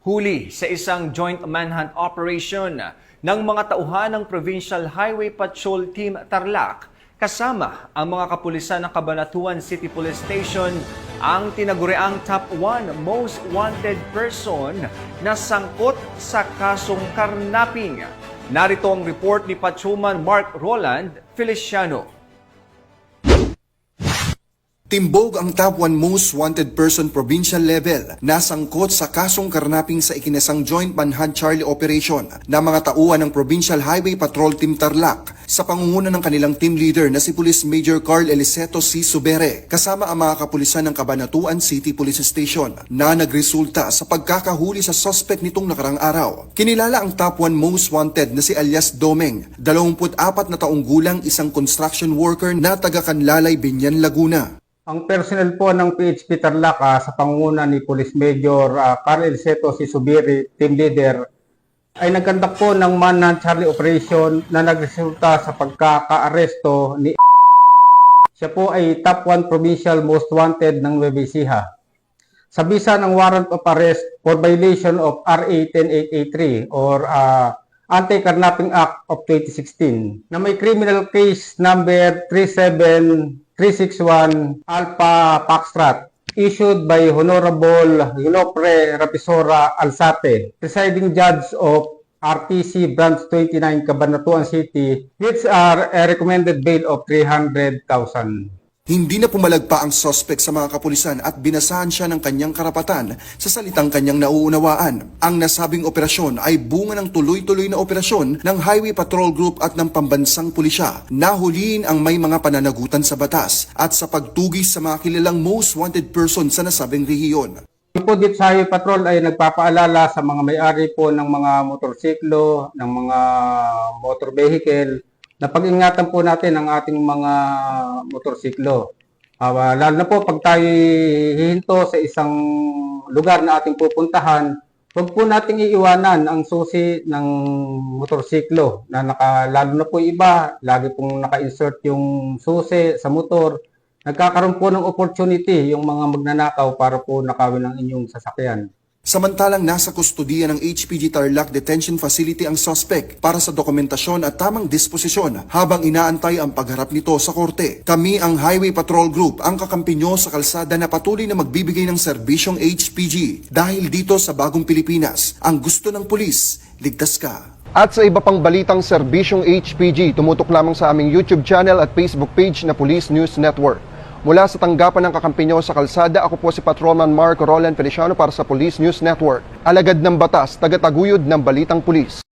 Huli sa isang joint manhunt operation ng mga tauhan ng Provincial Highway Patrol Team Tarlac kasama ang mga kapulisan ng Cabanatuan City Police Station ang tinaguriang top 1 most wanted person na sangkot sa kasong karnaping. Narito ang report ni Patrolman Mark Roland Feliciano. Timbog ang top 1 most wanted person provincial level na sangkot sa kasong karnaping sa ikinasang joint manhunt Charlie operation na mga tauhan ng Provincial Highway Patrol Team Tarlac sa pangunguna ng kanilang team leader na si Police Major Carl Eliceto C. Subere kasama ang mga kapulisan ng Cabanatuan City Police Station na nagresulta sa pagkakahuli sa suspect nitong nakarang araw. Kinilala ang top 1 most wanted na si alias Domeng, 24 na taong gulang, isang construction worker na taga Canlalay, Binyan, Laguna. Ang personnel po ng PHP Tarlac sa pangunguna ni Police Major Carl Eliceto C. Subiri, team leader, ay nagkandak po ng manhunt Charlie operation na nagresulta sa pagkaka-aresto ni Siya po ay top 1 provincial most wanted ng Nueva Ecija. Sa bisa ng warrant of arrest for violation of RA 10883 or Anti-Carnapping Act of 2016 na may criminal case number 37361 Alpha Foxtrot issued by Honorable Yunopre Rapisora Alzate, presiding judge of RTC Branch 29 Cabanatuan City, which are a recommended bail of 300,000. Hindi na pumalagpa ang suspect sa mga kapulisan at binasahan siya ng kanyang karapatan sa salitang kanyang nauunawaan. Ang nasabing operasyon ay bunga ng tuloy-tuloy na operasyon ng Highway Patrol Group at ng pambansang pulisya. Nahuliin ang may mga pananagutan sa batas at sa pagtugis sa mga kilalang most wanted person sa nasabing rehiyon. Po dito sa Highway Patrol ay nagpapaalala sa mga may-ari po ng mga motorsiklo, ng mga motor vehicle, na pag-ingatan po natin ang ating mga motorsiklo. Lalo na po pag tayo hihinto sa isang lugar na ating pupuntahan, huwag po nating iiwanan ang susi ng motorsiklo na lalo na po iba, lagi pong naka-insert yung susi sa motor. Nagkakaroon po ng opportunity yung mga magnanakaw para po nakawin ang inyong sasakyan. Samantalang nasa kustudiya ng HPG Tarlac Detention Facility ang suspect para sa dokumentasyon at tamang disposisyon habang inaantay ang pagharap nito sa korte. Kami ang Highway Patrol Group ang kakampi nyo sa kalsada na patuloy na magbibigay ng serbisyong HPG. Dahil dito sa bagong Pilipinas, ang gusto ng pulis, ligtas ka. At sa iba pang balitang serbisyong HPG, tumutok lamang sa aming YouTube channel at Facebook page na Police News Network. Mula sa tanggapan ng kakampi nyo sa kalsada, ako po si Patrolman Mark Roland Feliciano para sa Police News Network. Alagad ng batas, tagataguyod ng balitang pulis.